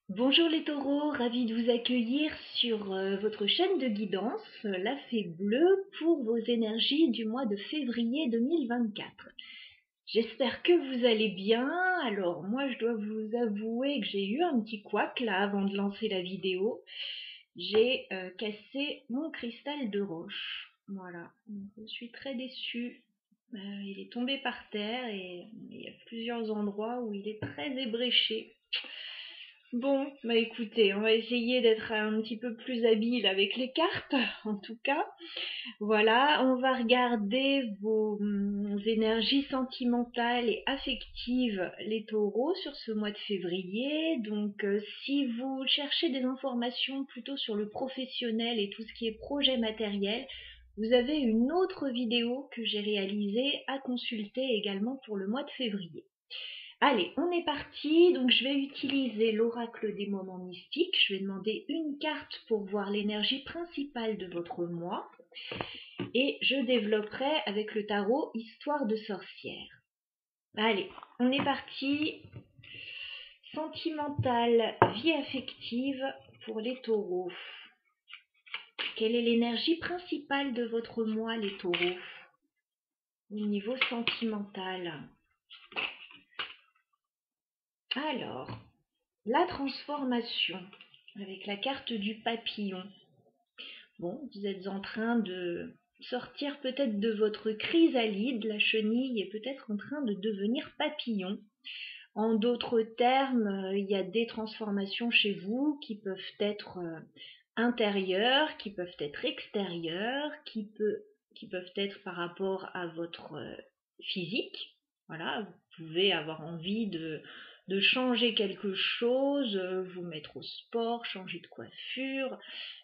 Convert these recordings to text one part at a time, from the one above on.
Bonjour les taureaux, ravie de vous accueillir sur votre chaîne de guidance, la Fée Bleue, pour vos énergies du mois de février 2024. J'espère que vous allez bien. Alors moi je dois vous avouer que j'ai eu un petit couac là avant de lancer la vidéo. J'ai cassé mon cristal de roche. Voilà, donc, je suis très déçue. Il est tombé par terre et il y a plusieurs endroits où il est très ébréché. Bon, bah écoutez, on va essayer d'être un petit peu plus habile avec les cartes, en tout cas. Voilà, on va regarder vos énergies sentimentales et affectives, les taureaux, sur ce mois de février. Donc, si vous cherchez des informations plutôt sur le professionnel et tout ce qui est projet matériel, vous avez une autre vidéo que j'ai réalisée à consulter également pour le mois de février. Allez, on est parti. Donc, je vais utiliser l'oracle des moments mystiques. Je vais demander une carte pour voir l'énergie principale de votre mois. Et je développerai avec le tarot Histoire de sorcière. Allez, on est parti. Sentimentale, vie affective pour les taureaux. Quelle est l'énergie principale de votre mois, les taureaux, au niveau sentimental? Alors, la transformation, avec la carte du papillon. Bon, vous êtes en train de sortir peut-être de votre chrysalide, la chenille est peut-être en train de devenir papillon. En d'autres termes, il y a des transformations chez vous qui peuvent être intérieures, qui peuvent être extérieures, qui peuvent être par rapport à votre physique. Voilà, vous pouvez avoir envie de changer quelque chose, vous mettre au sport, changer de coiffure,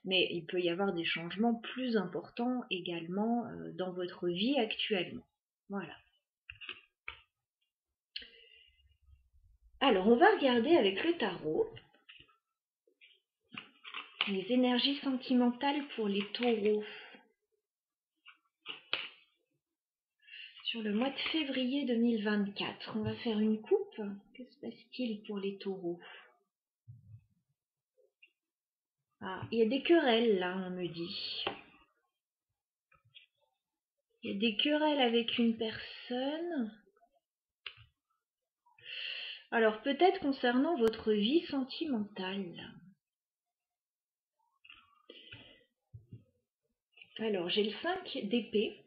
mais il peut y avoir des changements plus importants également dans votre vie actuellement. Voilà. Alors, on va regarder avec le tarot les énergies sentimentales pour les taureaux sur le mois de février 2024. On va faire une coupe. Que se passe-t-il pour les taureaux? Ah, il y a des querelles là, on me dit. Il y a des querelles avec une personne. Alors, peut-être concernant votre vie sentimentale. Alors, j'ai le 5 d'épée.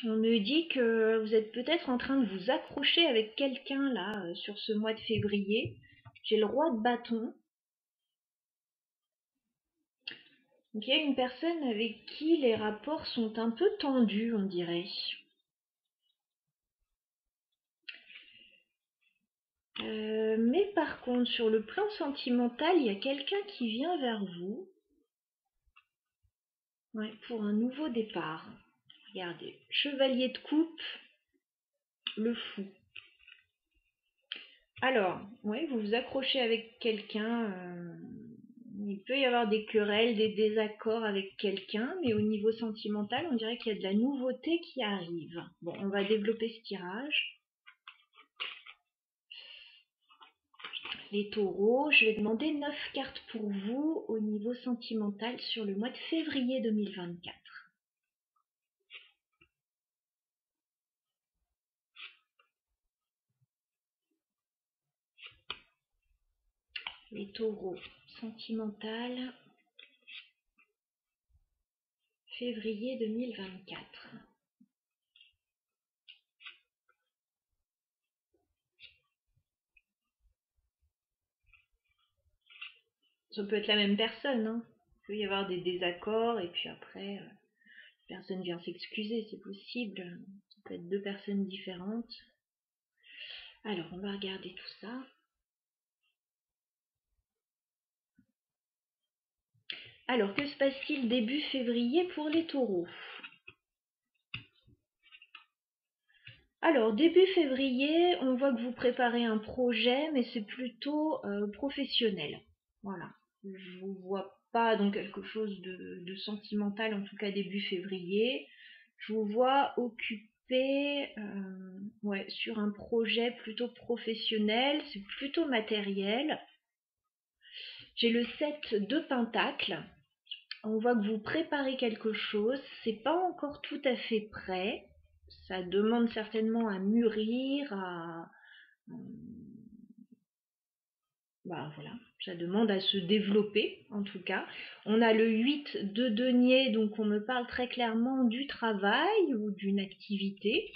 On me dit que vous êtes peut-être en train de vous accrocher avec quelqu'un là sur ce mois de février. J'ai le roi de bâton. Donc il y a une personne avec qui les rapports sont un peu tendus, on dirait. Mais par contre, sur le plan sentimental, il y a quelqu'un qui vient vers vous. Ouais, pour un nouveau départ. Regardez, chevalier de coupe, le fou. Alors, ouais, vous vous accrochez avec quelqu'un. Il peut y avoir des querelles, des désaccords avec quelqu'un, mais au niveau sentimental, on dirait qu'il y a de la nouveauté qui arrive. Bon, on va développer ce tirage. Les taureaux, je vais demander 9 cartes pour vous au niveau sentimental sur le mois de février 2024. Les taureaux, sentimental, février 2024. Ça peut être la même personne, hein. Il peut y avoir des désaccords et puis après, la personne vient s'excuser, c'est possible. Ça peut être deux personnes différentes. Alors, on va regarder tout ça. Alors, que se passe-t-il début février pour les taureaux? Alors, début février, on voit que vous préparez un projet, mais c'est plutôt professionnel. Voilà. Je vous vois pas dans quelque chose de sentimental, en tout cas début février. Je vous vois occupé ouais, sur un projet plutôt professionnel, c'est plutôt matériel. J'ai le 7 de Pentacles. On voit que vous préparez quelque chose. C'est pas encore tout à fait prêt. Ça demande certainement à mûrir, voilà, ça demande à se développer en tout cas. On a le 8 de denier, donc on me parle très clairement du travail ou d'une activité.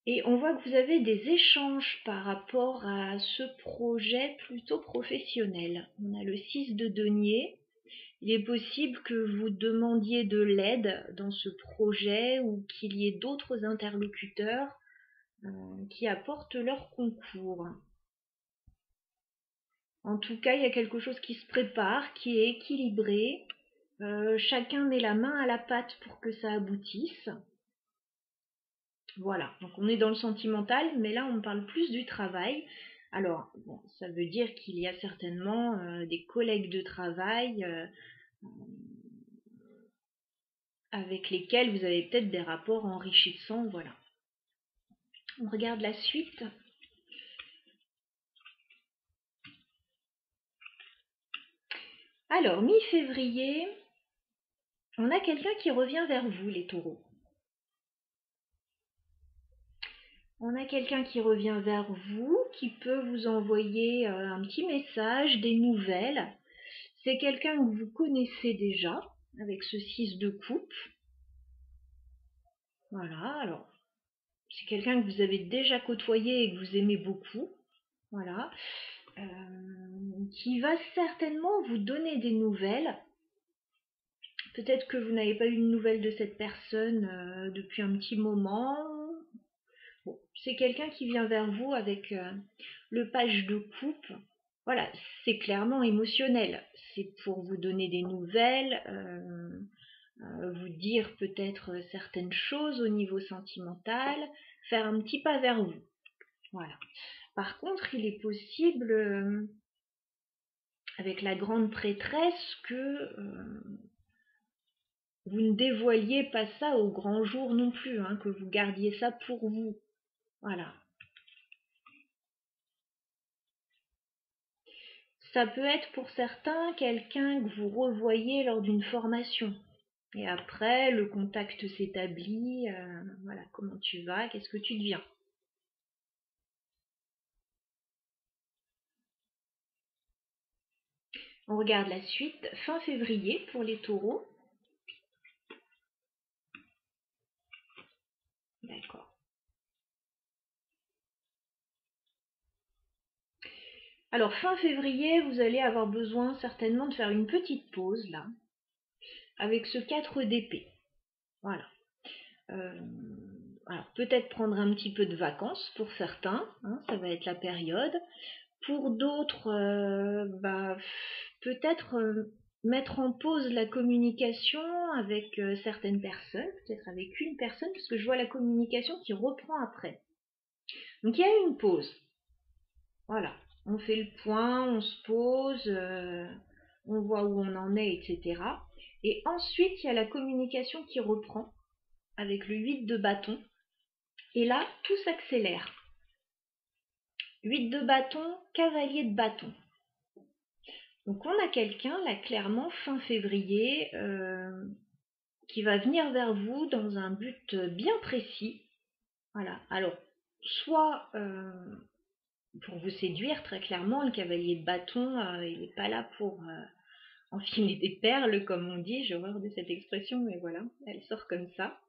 Et on voit que vous avez des échanges par rapport à ce projet plutôt professionnel. On a le 6 de denier. Il est possible que vous demandiez de l'aide dans ce projet ou qu'il y ait d'autres interlocuteurs qui apportent leur concours. En tout cas, il y a quelque chose qui se prépare, qui est équilibré. Chacun met la main à la pâte pour que ça aboutisse. Voilà, donc on est dans le sentimental, mais là on parle plus du travail. Alors, bon, ça veut dire qu'il y a certainement des collègues de travail avec lesquels vous avez peut-être des rapports enrichissants, voilà. On regarde la suite. Alors, mi-février, on a quelqu'un qui revient vers vous, les taureaux. On a quelqu'un qui revient vers vous, qui peut vous envoyer un petit message, des nouvelles. C'est quelqu'un que vous connaissez déjà, avec ce 6 de coupe. Voilà, alors, c'est quelqu'un que vous avez déjà côtoyé et que vous aimez beaucoup. Voilà. Qui va certainement vous donner des nouvelles. Peut-être que vous n'avez pas eu de nouvelles de cette personne depuis un petit moment. Bon, c'est quelqu'un qui vient vers vous avec le page de coupe. Voilà, c'est clairement émotionnel. C'est pour vous donner des nouvelles, vous dire peut-être certaines choses au niveau sentimental, faire un petit pas vers vous. Voilà. Par contre, il est possible, avec la grande prêtresse, que vous ne dévoiliez pas ça au grand jour non plus, hein, que vous gardiez ça pour vous. Voilà. Ça peut être pour certains quelqu'un que vous revoyez lors d'une formation. Et après, le contact s'établit. Voilà, comment tu vas, qu'est-ce que tu deviens. On regarde la suite. Fin février pour les taureaux. D'accord. Alors, fin février, vous allez avoir besoin certainement de faire une petite pause, là, avec ce 4 d'épée. Voilà. Alors, peut-être prendre un petit peu de vacances pour certains, hein, ça va être la période. Pour d'autres, peut-être mettre en pause la communication avec certaines personnes, peut-être avec une personne, parce que je vois la communication qui reprend après. Donc il y a une pause. Voilà, on fait le point, on se pose, on voit où on en est, etc. Et ensuite, il y a la communication qui reprend avec le 8 de bâton. Et là, tout s'accélère. 8 de bâton, cavalier de bâton. Donc on a quelqu'un, là clairement, fin février, qui va venir vers vous dans un but bien précis. Voilà, alors, soit pour vous séduire, très clairement, le cavalier de bâton, il n'est pas là pour enfiler des perles, comme on dit, j'ai horreur de cette expression, mais voilà, elle sort comme ça.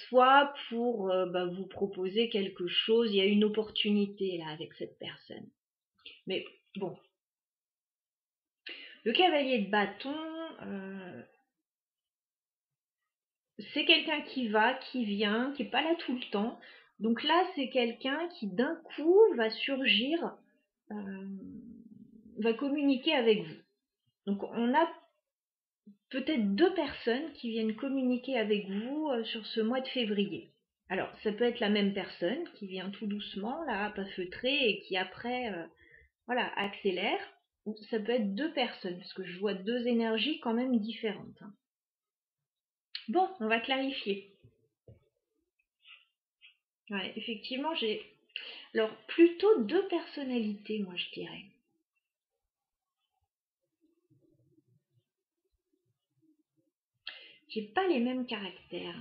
Soit pour vous proposer quelque chose, il y a une opportunité là avec cette personne. Mais bon, le cavalier de bâton, c'est quelqu'un qui va, qui vient, qui n'est pas là tout le temps. Donc là, c'est quelqu'un qui d'un coup va surgir, va communiquer avec vous. Donc on a peut-être 2 personnes qui viennent communiquer avec vous sur ce mois de février. Alors, ça peut être la même personne qui vient tout doucement, là, pas feutrée, et qui après, voilà, accélère. Ou ça peut être 2 personnes, parce que je vois 2 énergies quand même différentes. Bon, on va clarifier. Ouais, effectivement, j'ai alors plutôt 2 personnalités, moi je dirais. j'ai pas les mêmes caractères.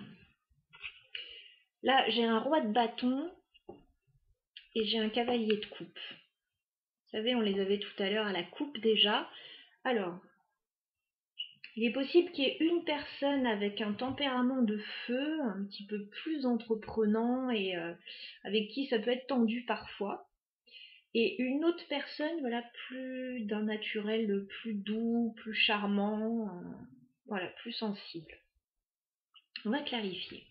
Là, j'ai un roi de bâton et j'ai un cavalier de coupe. Vous savez, on les avait tout à l'heure à la coupe déjà. Alors, il est possible qu'il y ait une personne avec un tempérament de feu, un petit peu plus entreprenant et avec qui ça peut être tendu parfois. Et une autre personne, voilà, plus d'un naturel plus doux, plus charmant, voilà, plus sensible. On va clarifier.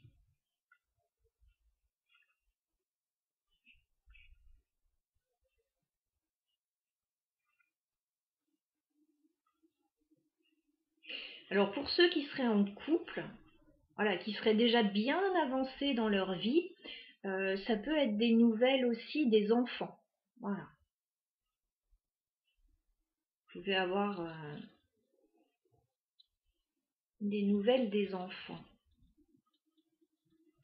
Alors pour ceux qui seraient en couple, voilà, qui seraient déjà bien avancés dans leur vie, ça peut être des nouvelles aussi des enfants. Voilà. Vous pouvez avoir des nouvelles des enfants.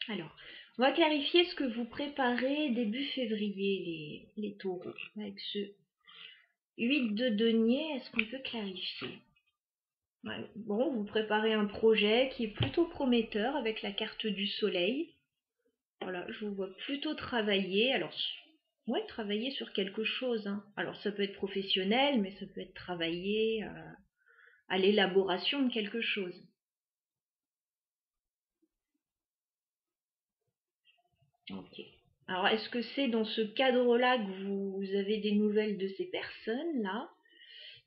Alors, on va clarifier ce que vous préparez début février, les taureaux. Avec ce 8 de denier, est-ce qu'on peut clarifier? Ouais, bon, vous préparez un projet qui est plutôt prometteur avec la carte du soleil. Voilà, je vous vois plutôt travailler. Alors, ouais, travailler sur quelque chose, hein. Alors, ça peut être professionnel, mais ça peut être travailler à l'élaboration de quelque chose. Ok. Alors, est-ce que c'est dans ce cadre-là que vous avez des nouvelles de ces personnes-là?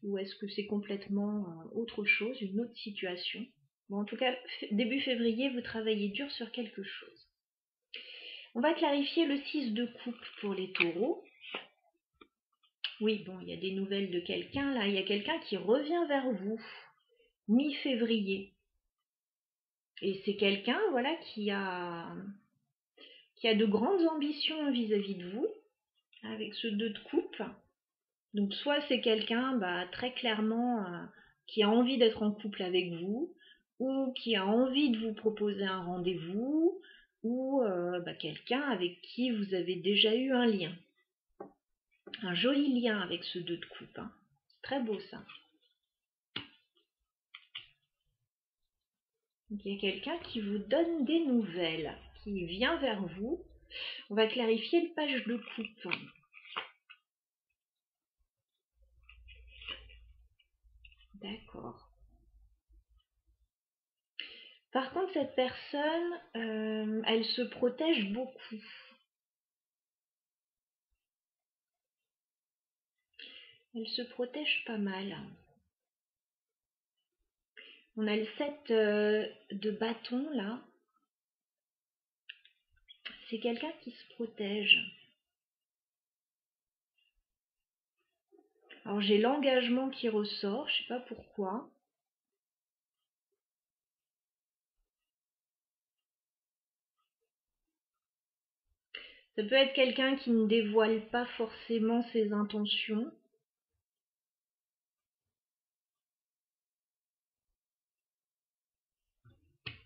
Ou est-ce que c'est complètement autre chose, une autre situation? Bon, en tout cas, début février, vous travaillez dur sur quelque chose. On va clarifier le 6 de coupe pour les taureaux. Oui, bon, il y a des nouvelles de quelqu'un, là. Il y a quelqu'un qui revient vers vous, mi-février. Et c'est quelqu'un, voilà, qui a de grandes ambitions vis-à-vis de vous, avec ce 2 de coupe. Donc soit c'est quelqu'un très clairement qui a envie d'être en couple avec vous, ou qui a envie de vous proposer un rendez-vous, ou quelqu'un avec qui vous avez déjà eu un lien. Un joli lien avec ce 2 de coupe. Hein. C'est très beau ça. Donc, il y a quelqu'un qui vous donne des nouvelles, qui vient vers vous. On va clarifier le page de coupe. D'accord. Par contre, cette personne, elle se protège beaucoup. Elle se protège pas mal. On a le 7 de bâton là. C'est quelqu'un qui se protège. Alors j'ai l'engagement qui ressort, je sais pas pourquoi. Ça peut être quelqu'un qui ne dévoile pas forcément ses intentions.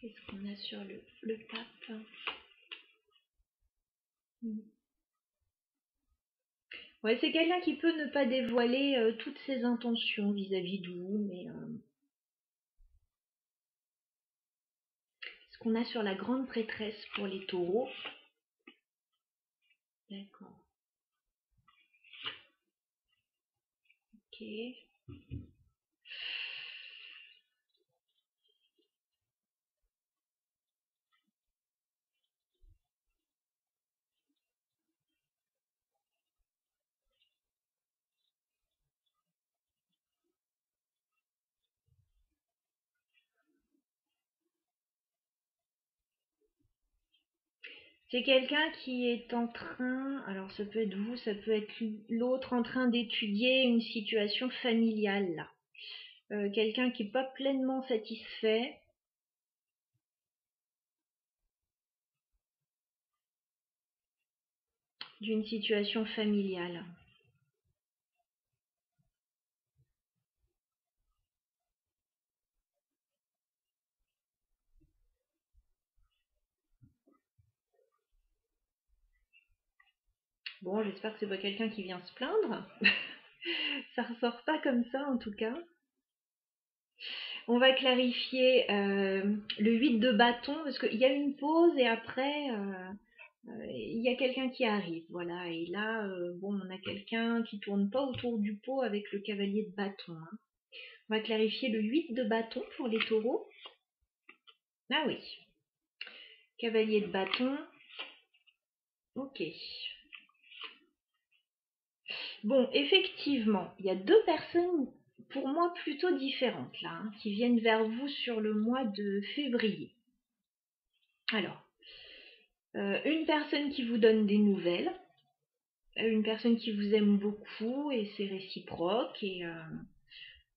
Qu'est-ce qu'on a sur le pape? Ouais, c'est quelqu'un qui peut ne pas dévoiler toutes ses intentions vis-à-vis de vous, mais ce qu'on a sur la grande prêtresse pour les taureaux. D'accord. Ok. C'est quelqu'un qui est en train, alors ça peut être vous, ça peut être l'autre, en train d'étudier une situation familiale là. Quelqu'un qui n'est pas pleinement satisfait. D'une situation familiale. Bon, j'espère que c'est pas quelqu'un qui vient se plaindre. Ça ressort pas comme ça en tout cas. On va clarifier le 8 de bâton, parce qu'il y a une pause et après, il y a quelqu'un qui arrive. Voilà, et là, bon, on a quelqu'un qui tourne pas autour du pot avec le cavalier de bâton. Hein. On va clarifier le 8 de bâton pour les taureaux. Ah oui, cavalier de bâton. Ok. Bon, effectivement, il y a deux personnes, pour moi, plutôt différentes, là, hein, qui viennent vers vous sur le mois de février. Alors, une personne qui vous donne des nouvelles, une personne qui vous aime beaucoup et c'est réciproque, et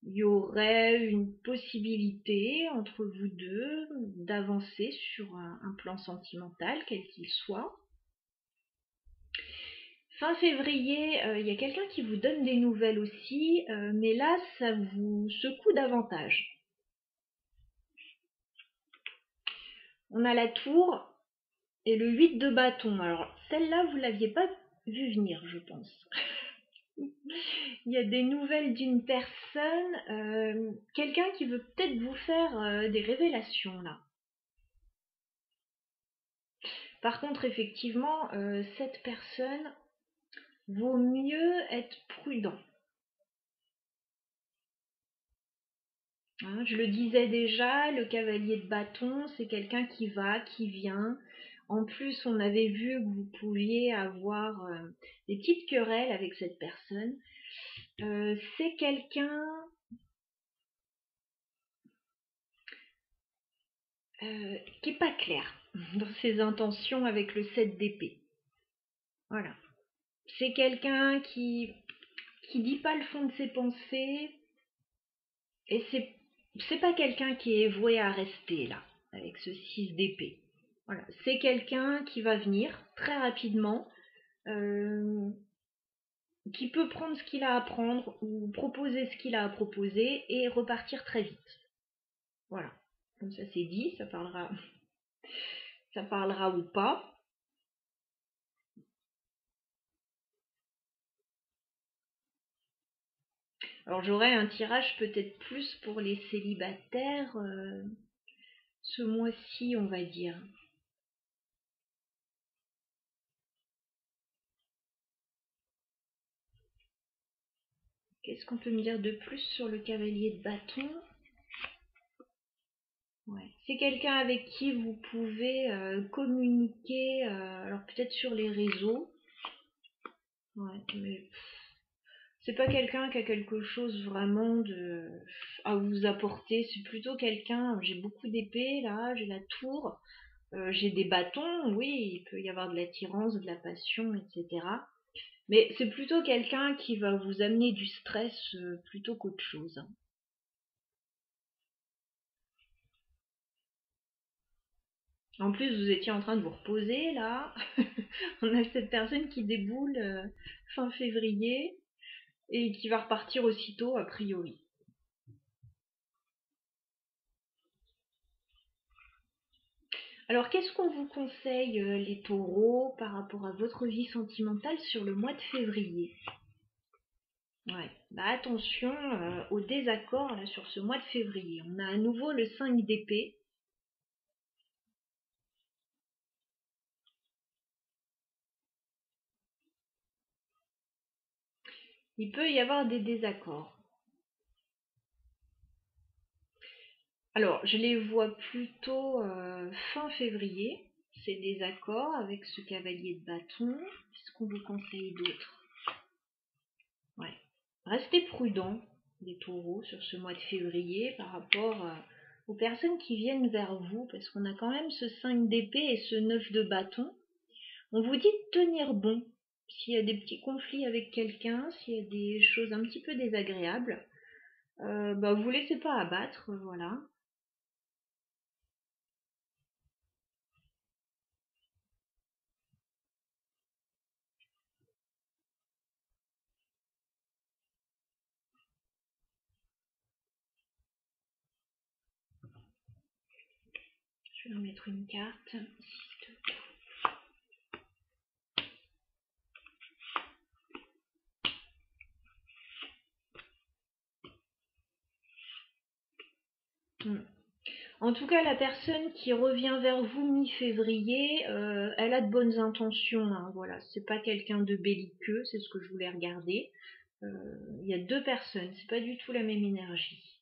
il y aurait une possibilité entre vous deux d'avancer sur un plan sentimental, quel qu'il soit. Fin février, il y a quelqu'un qui vous donne des nouvelles aussi, mais là, ça vous secoue davantage. On a la tour et le 8 de bâton. Alors, celle-là, vous ne l'aviez pas vu venir, je pense. Il y a des nouvelles d'une personne, quelqu'un qui veut peut-être vous faire des révélations, là. Par contre, effectivement, cette personne, vaut mieux être prudent. Hein, je le disais déjà, le cavalier de bâton, c'est quelqu'un qui va, qui vient. En plus, on avait vu que vous pouviez avoir des petites querelles avec cette personne. C'est quelqu'un qui n'est pas clair dans ses intentions avec le 7 d'épée. Voilà. C'est quelqu'un qui dit pas le fond de ses pensées, et c'est pas quelqu'un qui est voué à rester là, avec ce 6 d'épée. Voilà. C'est quelqu'un qui va venir très rapidement, qui peut prendre ce qu'il a à prendre ou proposer ce qu'il a à proposer et repartir très vite. Voilà. Comme ça c'est dit, ça parlera ou pas. Alors j'aurai un tirage peut-être plus pour les célibataires ce mois-ci, on va dire. Qu'est-ce qu'on peut me dire de plus sur le cavalier de bâton? Ouais. C'est quelqu'un avec qui vous pouvez communiquer, alors peut-être sur les réseaux. Ouais, mais c'est pas quelqu'un qui a quelque chose vraiment à vous apporter. C'est plutôt quelqu'un, j'ai beaucoup d'épées là, j'ai la tour, j'ai des bâtons, oui, il peut y avoir de l'attirance, de la passion, etc. Mais c'est plutôt quelqu'un qui va vous amener du stress plutôt qu'autre chose. En plus, vous étiez en train de vous reposer là. On a cette personne qui déboule fin février et qui va repartir aussitôt a priori. Alors, qu'est-ce qu'on vous conseille, les taureaux, par rapport à votre vie sentimentale sur le mois de février? Ouais, bah attention au désaccord là sur ce mois de février. On a à nouveau le 5 d'épée. Il peut y avoir des désaccords. Alors, je les vois plutôt fin février, ces désaccords avec ce cavalier de bâton. Qu'est-ce qu'on vous conseille d'autre? Ouais. Restez prudents, les taureaux, sur ce mois de février par rapport aux personnes qui viennent vers vous, parce qu'on a quand même ce 5 d'épée et ce 9 de bâton. On vous dit de tenir bon. S'il y a des petits conflits avec quelqu'un, s'il y a des choses un petit peu désagréables, bah vous laissez pas abattre, voilà. Je vais en mettre une carte. Mm. En tout cas, la personne qui revient vers vous mi-février, elle a de bonnes intentions, hein, voilà. C'est pas quelqu'un de belliqueux, c'est ce que je voulais regarder. Il y a deux personnes, c'est pas du tout la même énergie.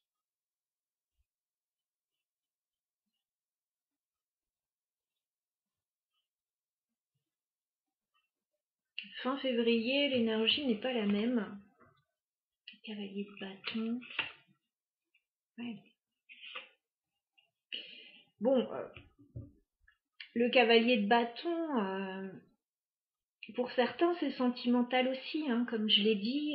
Fin février, l'énergie n'est pas la même. Cavalier de bâton. Ouais. Bon, le cavalier de bâton, pour certains, c'est sentimental aussi, hein, comme je l'ai dit.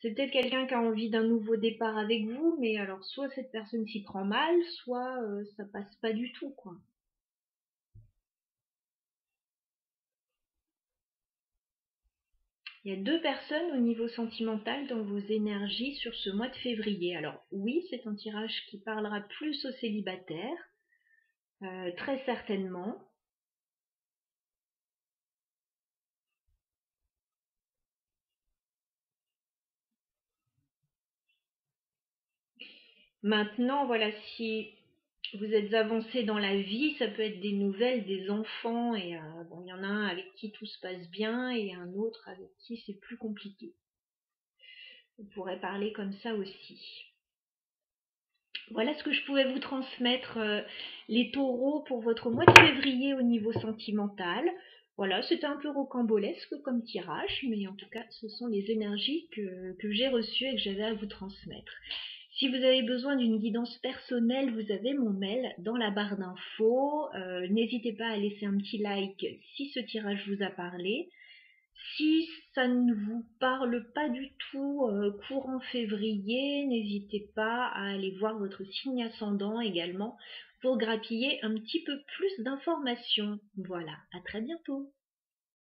C'est peut-être quelqu'un qui a envie d'un nouveau départ avec vous, mais alors soit cette personne s'y prend mal, soit ça passe pas du tout, quoi. Il y a deux personnes au niveau sentimental dans vos énergies sur ce mois de février. Alors oui, c'est un tirage qui parlera plus aux célibataires, très certainement. Maintenant, voilà, si vous êtes avancé dans la vie, ça peut être des nouvelles, des enfants, et bon, il y en a un avec qui tout se passe bien et un autre avec qui c'est plus compliqué. On pourrait parler comme ça aussi. Voilà ce que je pouvais vous transmettre, les taureaux, pour votre mois de février au niveau sentimental. Voilà, c'était un peu rocambolesque comme tirage, mais en tout cas, ce sont les énergies que j'ai reçues et que j'avais à vous transmettre. Si vous avez besoin d'une guidance personnelle, vous avez mon mail dans la barre d'infos. N'hésitez pas à laisser un petit like si ce tirage vous a parlé. Si ça ne vous parle pas du tout, courant février, n'hésitez pas à aller voir votre signe ascendant également pour grappiller un petit peu plus d'informations. Voilà, à très bientôt.